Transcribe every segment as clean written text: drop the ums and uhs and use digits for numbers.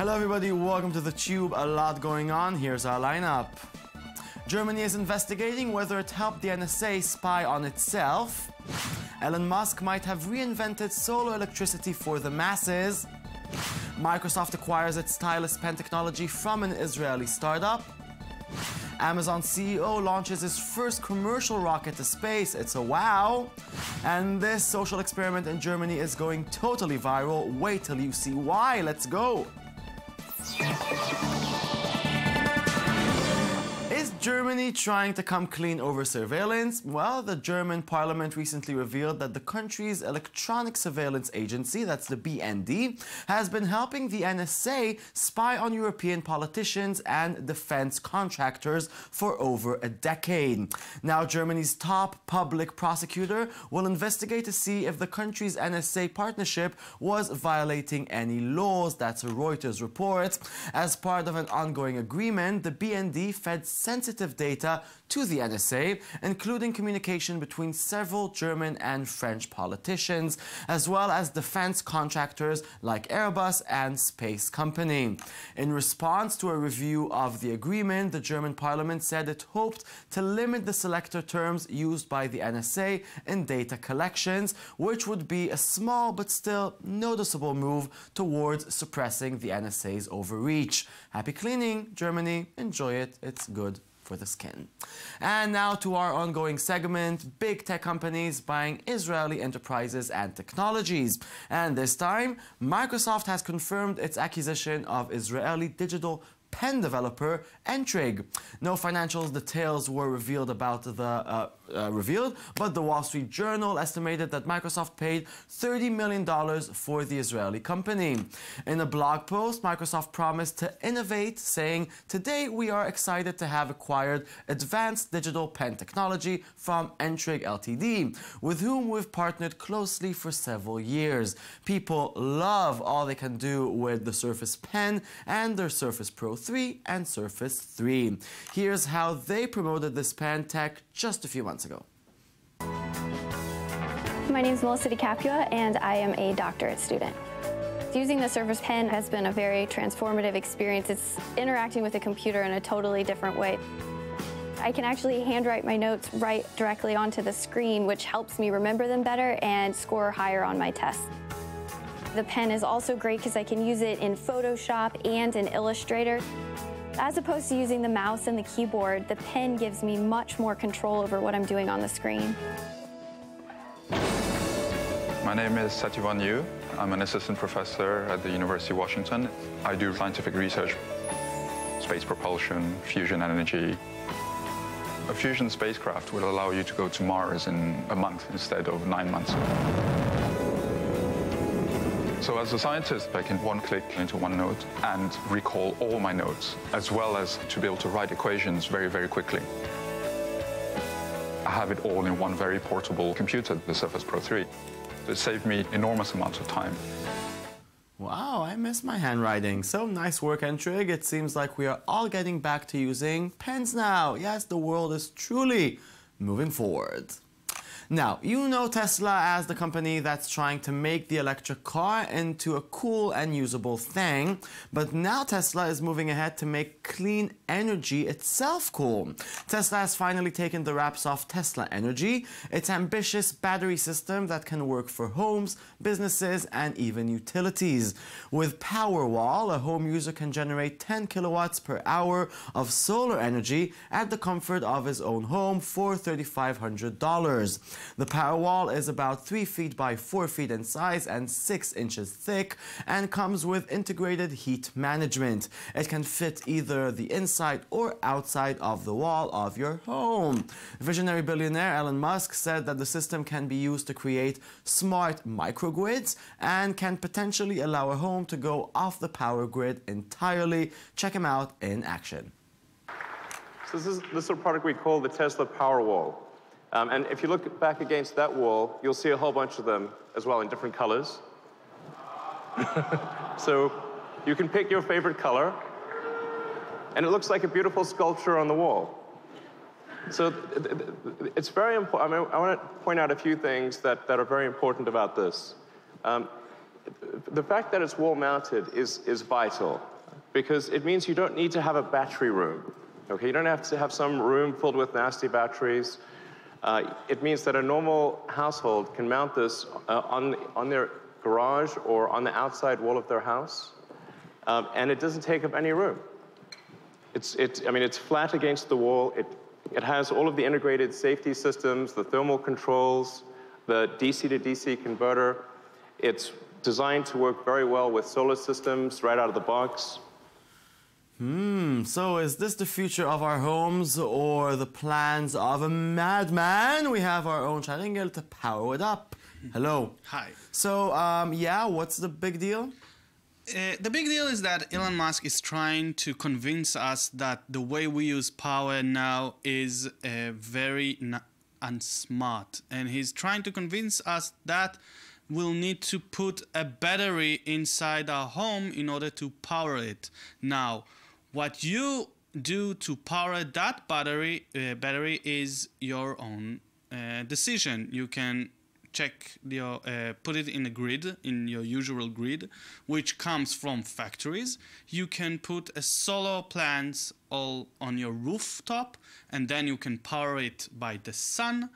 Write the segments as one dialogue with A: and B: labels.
A: Hello everybody, welcome to theTUBE. A lot going on, here's our lineup. Germany is investigating whether it helped the NSA spy on itself. Elon Musk might have reinvented solar electricity for the masses. Microsoft acquires its stylus pen technology from an Israeli startup. Amazon CEO launches his first commercial rocket to space. It's a wow. And this social experiment in Germany is going totally viral. Wait till you see why. Let's go. Is Germany trying to come clean over surveillance? Well, the German parliament recently revealed that the country's electronic surveillance agency, that's the BND, has been helping the NSA spy on European politicians and defense contractors for over a decade. Now, Germany's top public prosecutor will investigate to see if the country's NSA partnership was violating any laws. That's a Reuters report. As part of an ongoing agreement, the BND fed sensitive data to the NSA, including communication between several German and French politicians, as well as defense contractors like Airbus and Space Company. In response to a review of the agreement, the German parliament said it hoped to limit the selector terms used by the NSA in data collections, which would be a small but still noticeable move towards suppressing the NSA's overreach. Happy cleaning, Germany. Enjoy it. It's good for the skin. And now to our ongoing segment, big tech companies buying Israeli enterprises and technologies. And this time, Microsoft has confirmed its acquisition of Israeli digital pen developer N-Trig. No financial details were revealed about but the Wall Street Journal estimated that Microsoft paid $30 million for the Israeli company. In a blog post, Microsoft promised to innovate, saying, "Today we are excited to have acquired advanced digital pen technology from N-Trig Ltd, with whom we've partnered closely for several years. People love all they can do with the Surface Pen and their Surface Pro 3 and Surface 3. Here's how they promoted this pen tech just a few months ago.
B: My name is Melissa DiCapua, and I am a doctorate student. Using the Surface Pen has been a very transformative experience. It's interacting with a computer in a totally different way. I can actually handwrite my notes right directly onto the screen, which helps me remember them better and score higher on my tests. The pen is also great because I can use it in Photoshop and in Illustrator. As opposed to using the mouse and the keyboard, the pen gives me much more control over what I'm doing on the screen.
C: My name is Satyavan Yu. I'm an assistant professor at the University of Washington. I do scientific research, space propulsion, fusion energy. A fusion spacecraft will allow you to go to Mars in a month instead of 9 months. So as a scientist, I can one-click into OneNote and recall all my notes, as well as to be able to write equations very, very quickly. I have it all in one very portable computer, the Surface Pro 3. It saved me enormous amounts of time.
A: Wow, I miss my handwriting. So nice work, N-Trig. It seems like we are all getting back to using pens now. Yes, the world is truly moving forward. Now, you know Tesla as the company that's trying to make the electric car into a cool and usable thing, but now Tesla is moving ahead to make clean energy itself cool. Tesla has finally taken the wraps off Tesla Energy, its ambitious battery system that can work for homes, businesses, and even utilities. With Powerwall, a home user can generate 10 kilowatts per hour of solar energy at the comfort of his own home for $3,500. The Powerwall is about 3 feet by 4 feet in size and 6 inches thick and comes with integrated heat management. It can fit either the inside or outside of the wall of your home. Visionary billionaire Elon Musk said that the system can be used to create smart microgrids and can potentially allow a home to go off the power grid entirely. Check him out in action.
D: So this is a product we call the Tesla Powerwall. And if you look back against that wall, you'll see a whole bunch of them as well in different colors. So you can pick your favorite color, and it looks like a beautiful sculpture on the wall. So it's very important. I mean, I want to point out a few things that are very important about this. The fact that it's wall-mounted is vital. because it means you don't need to have a battery room. Okay, you don't have to have some room filled with nasty batteries. It means that a normal household can mount this on their garage or on the outside wall of their house, and it doesn't take up any room. I mean, it's flat against the wall. It has all of the integrated safety systems, the thermal controls, the DC to DC converter. It's designed to work very well with solar systems right out of the box.
A: So is this the future of our homes or the plans of a madman? We have our own triangle to power it up. Hello.
E: Hi.
A: So, yeah, what's the big deal?
E: The big deal is that Elon Musk is trying to convince us that the way we use power now is very unsmart. And he's trying to convince us that we'll need to put a battery inside our home in order to power it. Now, what you do to power that battery is your own decision. You can put it in a grid, in your usual grid, which comes from factories. You can put a solar plants all on your rooftop, and then you can power it by the sun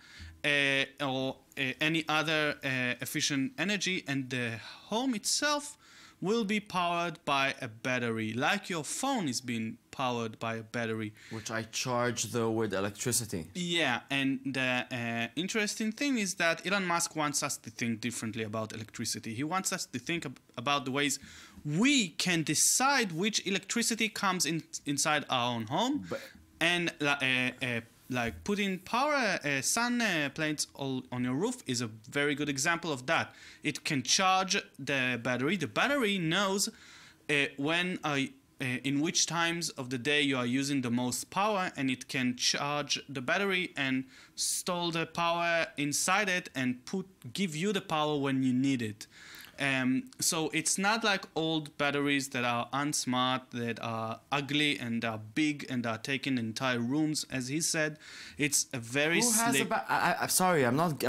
E: or any other efficient energy, and the home itself will be powered by a battery, like your phone is being powered by a battery. Which
A: I charge, though, with electricity.
E: Yeah, and the interesting thing is that Elon Musk wants us to think differently about electricity. He wants us to think about the ways we can decide which electricity comes inside our own home, and like putting power sun plates on your roof is a very good example of that. It can charge the battery. The battery knows in which times of the day you are using the most power, and it can charge the battery and store the power inside it and give you the power when you need it. So it's not like old batteries that are unsmart, that are ugly and are big and are taking entire rooms, as he said. It's a very slick.
A: I'm sorry, I'm not.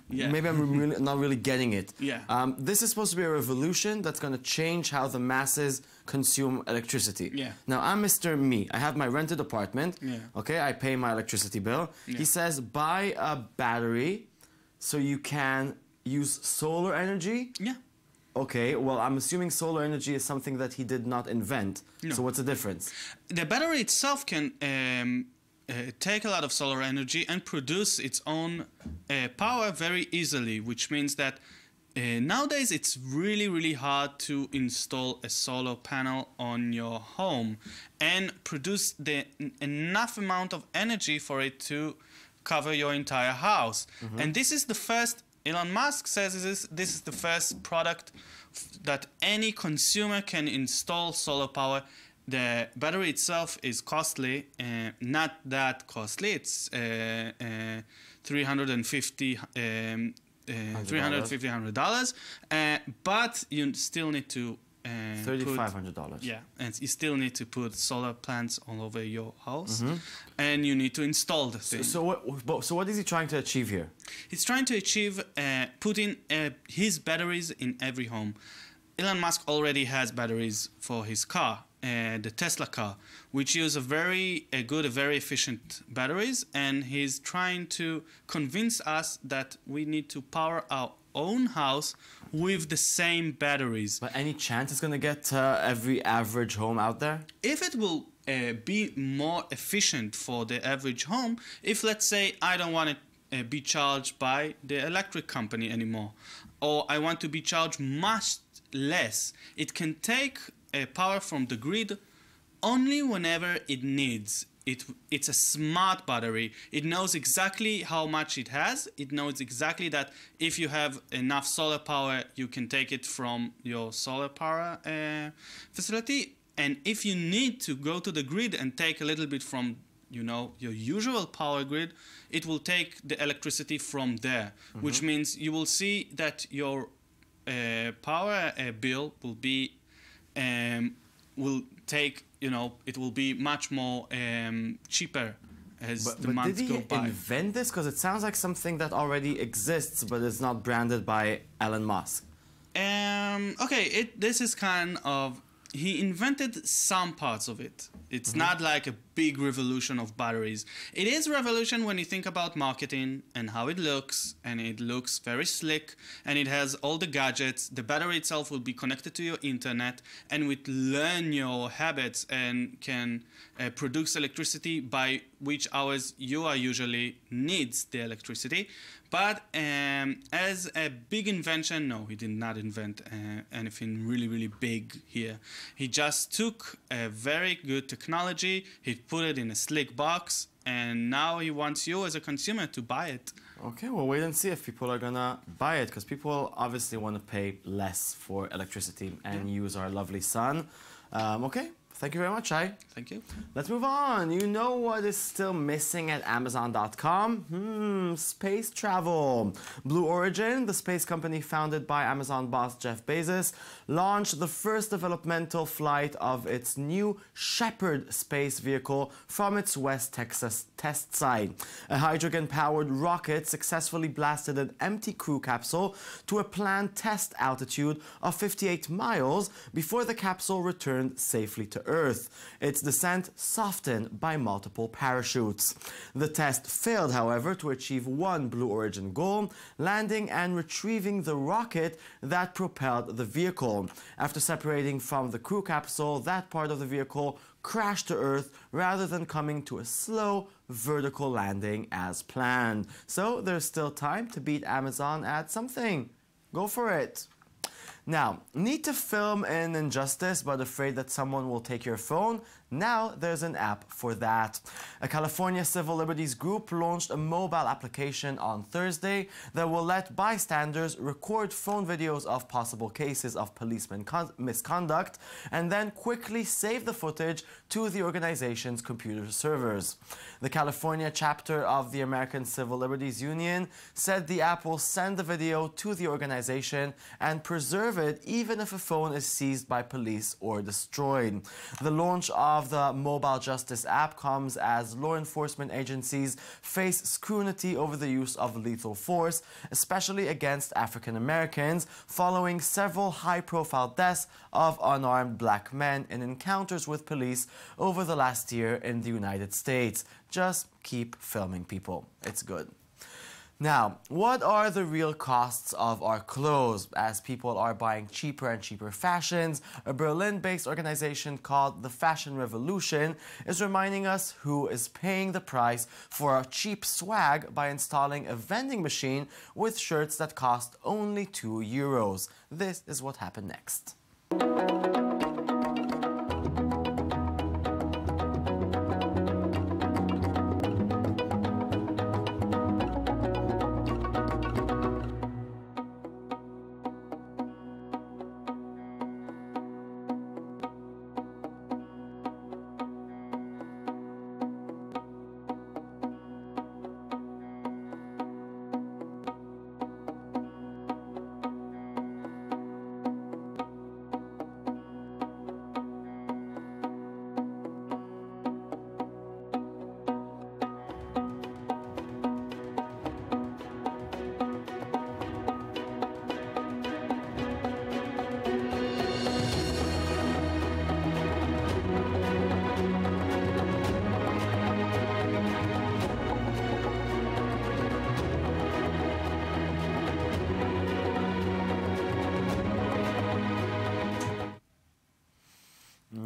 A: Yeah. Maybe I'm really, not really getting it.
E: Yeah.
A: This is supposed to be a revolution that's going to change how the masses consume electricity.
E: Yeah.
A: Now I'm Mr. Me. I have my rented apartment.
E: Yeah.
A: Okay, I pay my electricity bill. Yeah. He says buy a battery so you can use solar energy.
E: Yeah.
A: Okay, well, I'm assuming solar energy is something that he did not invent. No. So what's the difference?
E: The battery itself can take a lot of solar energy and produce its own power very easily, which means that nowadays it's really, really hard to install a solar panel on your home and produce enough amount of energy for it to cover your entire house. Mm-hmm. And this is the first, Elon Musk says this is the first product that any consumer can install solar power. The battery itself is costly, not that costly. It's $100, but you still need to
A: $3,500.
E: Yeah, and you still need to put solar plants all over your house, mm-hmm. and you need to install the thing.
A: So what is he trying to achieve here?
E: He's trying to achieve putting his batteries in every home. Elon Musk already has batteries for his car, the Tesla car, which use very efficient batteries, and he's trying to convince us that we need to power our own house with the same batteries.
A: But any chance it's going to get every average home out there?
E: If it will be more efficient for the average home, if let's say I don't want to be charged by the electric company anymore, or I want to be charged much less, it can take power from the grid only whenever it needs. It's a smart battery. It knows exactly how much it has. It knows exactly that if you have enough solar power, you can take it from your solar power facility. And if you need to go to the grid and take a little bit from, your usual power grid, it will take the electricity from there, mm-hmm. which means you will see that your power bill will be it will be much more cheaper as the months go by.
A: But did he invent this? Because it sounds like something that already exists, but it's not branded by Elon Musk.
E: Okay, this is kind of he invented some parts of it. It's not like a big revolution of batteries. It is a revolution when you think about marketing and how it looks, and it looks very slick, and it has all the gadgets. The battery itself will be connected to your internet, and will learn your habits and can produce electricity by which hours you are usually needs the electricity. But as a big invention, no, he did not invent anything really, really big here. He just took a very good technology, he put it in a slick box, and now he wants you as a consumer to buy it.
A: Okay, we'll wait and see if people are gonna buy it, because people obviously want to pay less for electricity and use our lovely sun. Okay. Thank you very much, Shai.
E: Thank you.
A: Let's move on. You know what is still missing at Amazon.com? Space travel. Blue Origin, the space company founded by Amazon boss Jeff Bezos, launched the first developmental flight of its new Shepard space vehicle from its West Texas test site. A hydrogen-powered rocket successfully blasted an empty crew capsule to a planned test altitude of 58 miles before the capsule returned safely to Earth. Its descent softened by multiple parachutes. The test failed, however, to achieve one Blue Origin goal, landing and retrieving the rocket that propelled the vehicle. After separating from the crew capsule, that part of the vehicle crashed to Earth rather than coming to a slow vertical landing as planned. So there's still time to beat Amazon at something. Go for it. Now, need to film an injustice but afraid that someone will take your phone? Now there's an app for that. A California civil liberties group launched a mobile application on Thursday that will let bystanders record phone videos of possible cases of police misconduct and then quickly save the footage to the organization's computer servers. The California chapter of the American Civil Liberties Union said the app will send the video to the organization and preserve it even if a phone is seized by police or destroyed. The launch of the mobile justice app comes as law enforcement agencies face scrutiny over the use of lethal force, especially against African Americans, following several high-profile deaths of unarmed black men in encounters with police over the last year in the United States. Just keep filming, people. It's good. Now, what are the real costs of our clothes as people are buying cheaper and cheaper fashions? A Berlin-based organization called the Fashion Revolution is reminding us who is paying the price for our cheap swag by installing a vending machine with shirts that cost only €2. This is what happened next.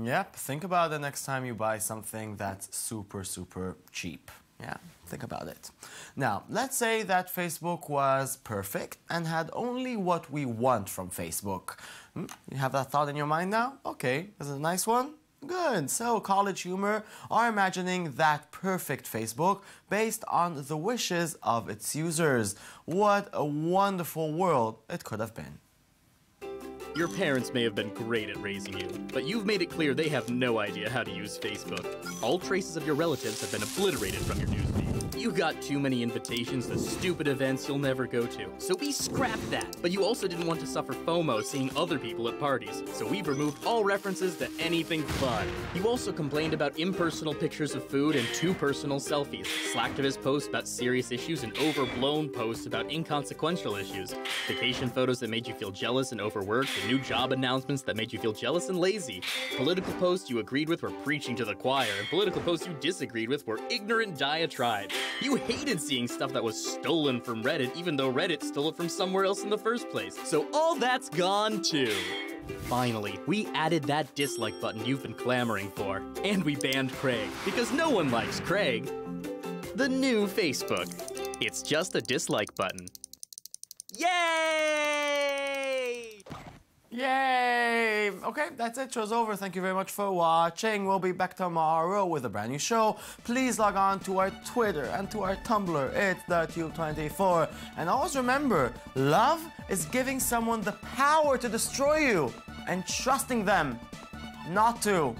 A: Yep, think about it next time you buy something that's super, super cheap. Yeah, think about it. Now, let's say that Facebook was perfect and had only what we want from Facebook. You have that thought in your mind now? Okay, is it a nice one? Good. So, College Humor are imagining that perfect Facebook based on the wishes of its users. What a wonderful world it could have been.
F: Your parents may have been great at raising you, but you've made it clear they have no idea how to use Facebook. All traces of your relatives have been obliterated from your newsfeed. You got too many invitations to stupid events you'll never go to, so we scrapped that. But you also didn't want to suffer FOMO seeing other people at parties, so we've removed all references to anything fun. You also complained about impersonal pictures of food and too personal selfies, slacktivist posts about serious issues and overblown posts about inconsequential issues, vacation photos that made you feel jealous and overworked, and new job announcements that made you feel jealous and lazy. Political posts you agreed with were preaching to the choir, and political posts you disagreed with were ignorant diatribes. You hated seeing stuff that was stolen from Reddit, even though Reddit stole it from somewhere else in the first place. So all that's gone too. Finally, we added that dislike button you've been clamoring for. And we banned Craig, because no one likes Craig. The new Facebook. It's just a dislike button. Yay!
A: Yay! Okay, that's it. Show's over. Thank you very much for watching. We'll be back tomorrow with a brand new show. Please log on to our Twitter and to our Tumblr. It's thetube24. And always remember, love is giving someone the power to destroy you and trusting them not to.